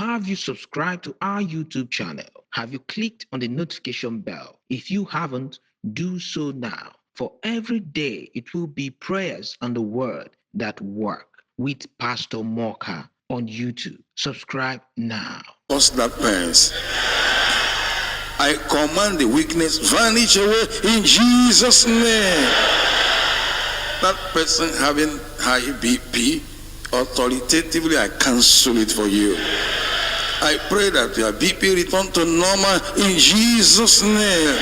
Have you subscribed to our YouTube channel? Have you clicked on the notification bell? If you haven't, do so now. For every day, it will be prayers and the word that work with Pastor Muoka on YouTube. Subscribe now. Cause that pains. I command the weakness vanish away in Jesus' name. That person having high BP, authoritatively I cancel it for you. I pray that your BP return to normal in Jesus' name.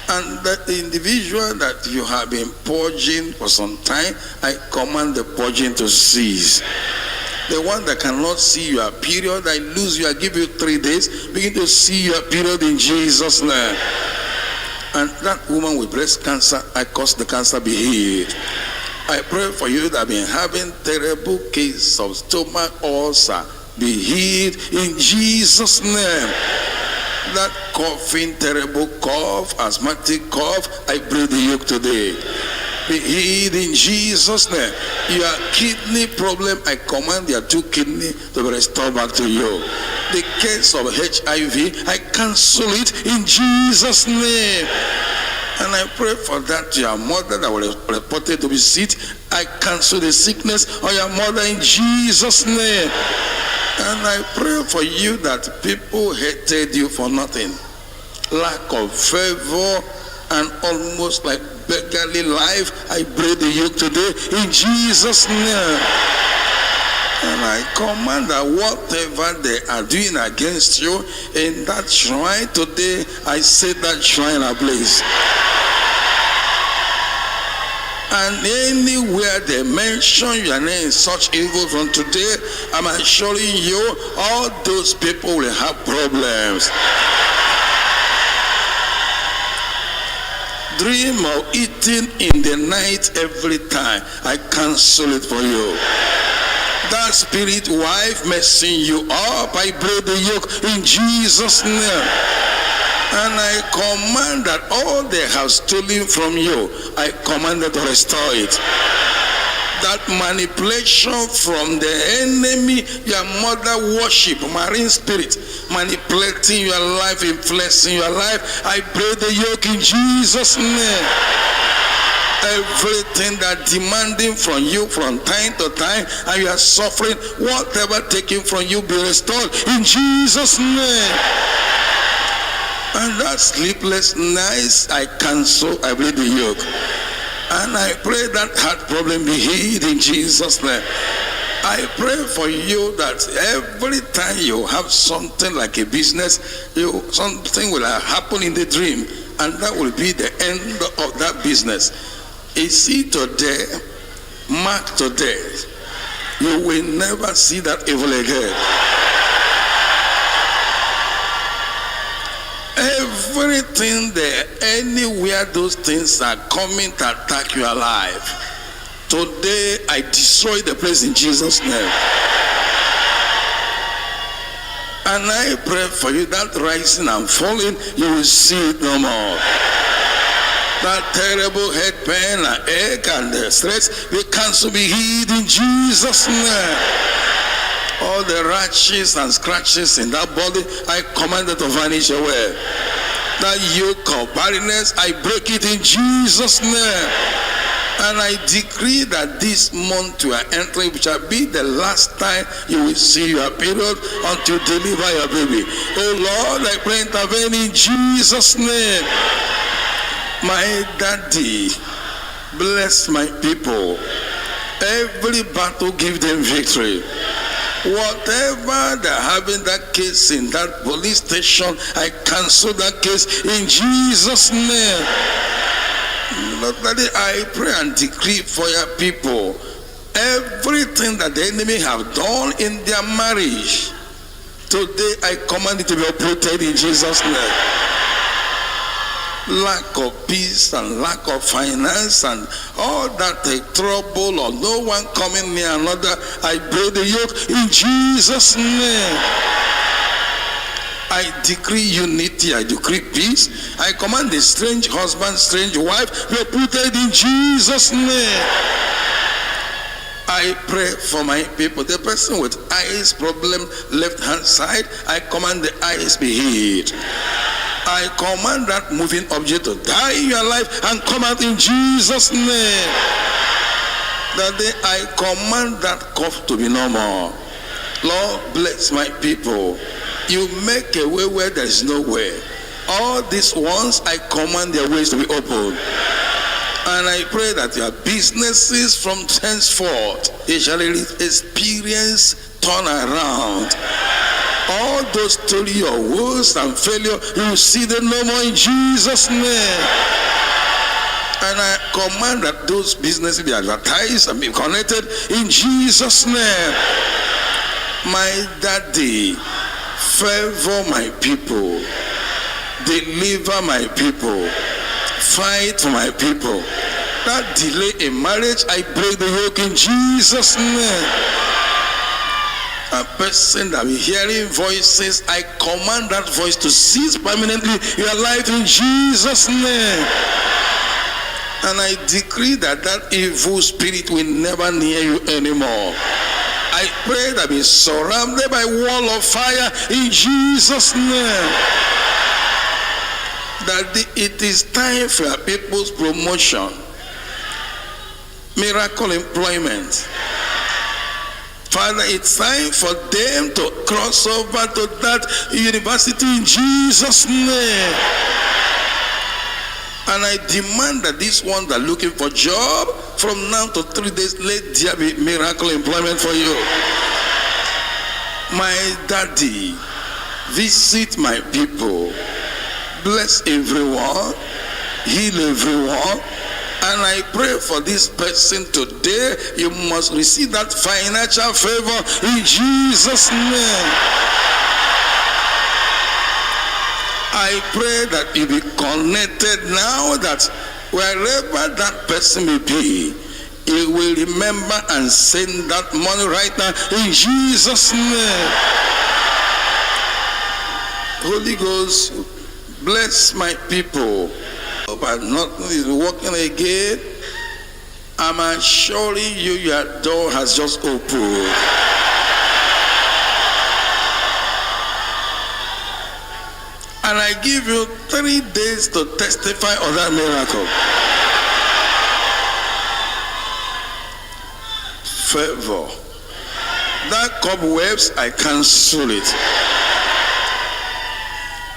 And that individual that you have been purging for some time, I command the purging to cease. The one that cannot see your period, I lose you, I give you 3 days, begin to see your period in Jesus' name. And that woman with breast cancer, I cause the cancer be healed. I pray for you that have been having terrible case of stomach ulcer, be healed in Jesus' name. That coughing, terrible cough, asthmatic cough, I break the yoke today. Be healed in Jesus' name. Your kidney problem, I command your 2 kidney to be restored back to you. The case of HIV, I cancel it in Jesus' name. And I pray for that your mother that was reported to be sick, I cancel the sickness of your mother in Jesus' name. And I pray for you that people hated you for nothing. Lack of favor and almost like beggarly life, I break the yoke today in Jesus' name. And I command that whatever they are doing against you in that shrine today, I set that shrine ablaze. And anywhere they mention your name in such evil from today, I'm assuring you, all those people will have problems. Dream of eating in the night every time, I cancel it for you. That spirit wife messing you up, I break the yoke in Jesus' name. And I command that all they have stolen from you, I command them to restore it. That manipulation from the enemy, your mother worship, marine spirit, manipulating your life, influencing your life, I break the yoke in Jesus' name. Everything that demanding from you from time to time, and you are suffering, whatever taken from you be restored in Jesus' name. And that sleepless nights, I cancel, I break the yoke. And I pray that heart problem be healed in Jesus' name. I pray for you that every time you have something like a business, something will happen in the dream, and that will be the end of that business. See today, mark today, you will never see that evil again. Everything there, anywhere those things are coming to attack your life, today I destroy the place in Jesus' name. And I pray for you that rising and falling, you will see it no more. That terrible head pain and ache and the stress, we cancel, be healed in Jesus' name. All the rashes and scratches in that body, I command it to vanish away. That yoke of barrenness, I break it in Jesus' name. And I decree that this month you are entering, which shall be the last time you will see your period until you deliver your baby. Oh Lord, I pray intervene in Jesus' name. My daddy, bless my people. Every battle, give them victory. Whatever they're having that case in that police station, I cancel that case in Jesus' name. Lord, Daddy, I pray and decree for your people, everything that the enemy have done in their marriage, today I command it to be uprooted in Jesus' name. Lack of peace and lack of finance and all that trouble or no one coming near another, I break the yoke in Jesus' name. I decree unity, I decree peace. I command the strange husband, strange wife be uprooted in Jesus' name. I pray for my people. The person with eyes problem, left hand side, I command the eyes be healed. I command that moving object to die in your life and come out in Jesus' name. That day I command that cough to be no more. Lord, bless my people. You make a way where there is no way. All these ones, I command their ways to be open. And I pray that your businesses from henceforth, they shall experience turnaround. All those story your woes and failure, you will see them no more in Jesus' name. And I command that those businesses be advertised and be connected in Jesus' name. My daddy, favor my people, deliver my people, fight for my people. That delay in marriage, I break the yoke in Jesus' name. A person that be hearing voices, I command that voice to cease permanently your life in Jesus' name. And I decree that that evil spirit will never near you anymore. I pray that be surrounded by a wall of fire in Jesus' name. That it is time for people's promotion, miracle employment. Father, it's time for them to cross over to that university in Jesus' name. And I demand that these ones that are looking for job, from now to 3 days, let there be miracle employment for you. My daddy, visit my people. Bless everyone, heal everyone. And I pray for this person today, you must receive that financial favor in Jesus' name. I pray that you be connected now, that wherever that person may be, he will remember and send that money right now in Jesus' name. Holy Ghost, bless my people. But nothing is working again. I'm assuring you, your door has just opened. And I give you 3 days to testify of that miracle. Favor. That cobwebs, I cancel it.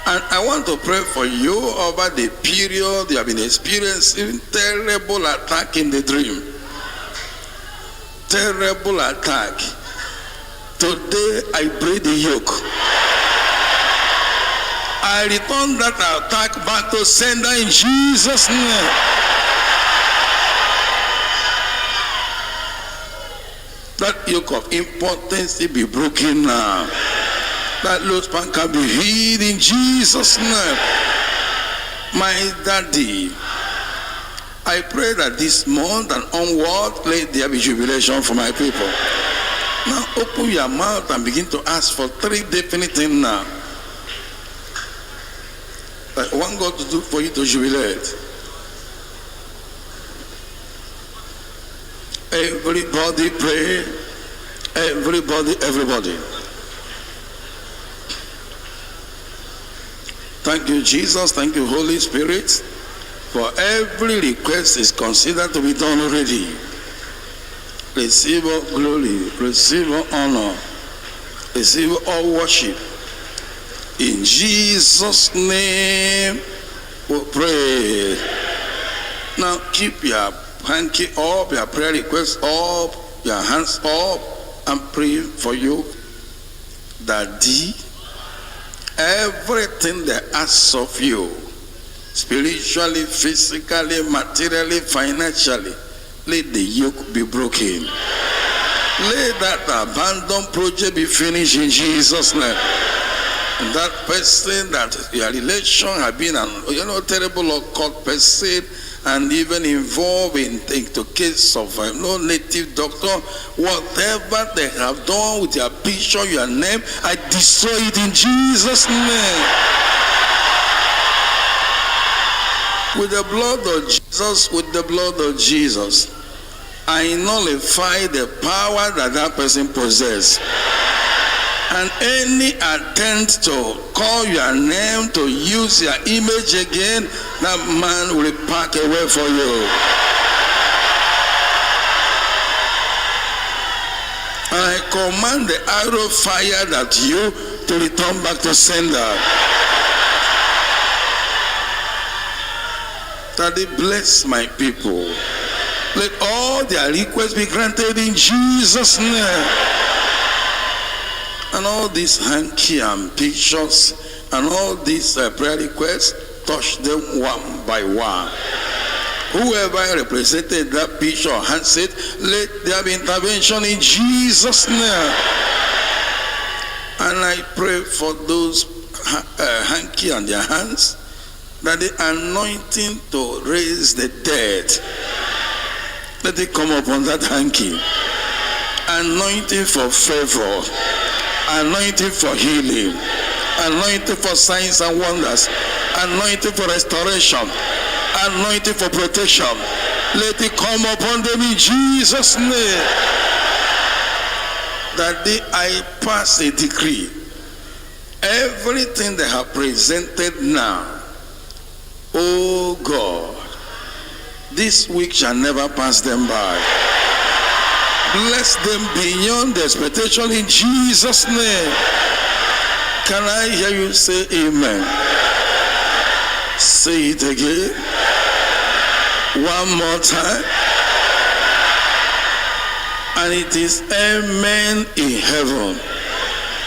And I want to pray for you over the period you have been experiencing terrible attack in the dream. Terrible attack. Today I break the yoke. I return that attack back to sender in Jesus' name. That yoke of impotency be broken now. That low span can be healed in Jesus' name. My daddy, I pray that this month and onward, let there be jubilation for my people. Now open your mouth and begin to ask for 3 definite things now. I want God to do for you to jubilate. Everybody pray. Everybody. Thank you, Jesus. Thank you, Holy Spirit. For every request is considered to be done already. Receive all glory, receive all honor, receive all worship. In Jesus' name we pray. Now keep your hanky up, your prayer requests up, your hands up, and pray for you. Daddy, everything they ask of you, spiritually, physically, materially, financially, let the yoke be broken. Let that abandoned project be finished in Jesus' name. And that person that your relation have been an terrible occult person, and even involved in the case of no native doctor, whatever they have done with your picture, your name, I destroy it in Jesus' name. With the blood of Jesus, with the blood of Jesus, I nullify the power that that person possesses. And any attempt to call your name, to use your image again, that man will pack away for you. And I command the arrow fired at you to return back to sender. Daddy, bless my people. Let all their requests be granted in Jesus' name. And all these hanky and pictures and all these prayer requests, touch them one by one. Whoever represented that picture or handset, let there be intervention in Jesus' name. And I pray for those hanky on their hands, that the anointing to raise the dead, let it come upon that hanky. Anointing for favor, anointing for healing, anointing for signs and wonders, anointing for restoration, anointing for protection. Let it come upon them in Jesus' name. That I pass a decree. Everything they have presented now, oh God, this week shall never pass them by. Bless them beyond expectation in Jesus' name. Can I hear you say amen? Say it again. One more time. And it is amen in heaven.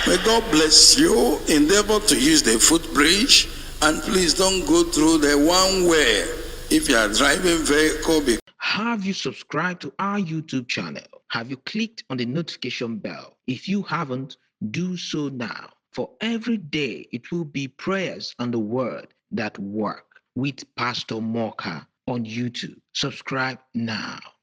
May God bless you. Endeavor to use the footbridge, and please don't go through the one way if you are driving vehicle. Have you subscribed to our YouTube channel? Have you clicked on the notification bell? If you haven't, do so now. For every day, it will be prayers and the word that work with Pastor Muoka on YouTube. Subscribe now.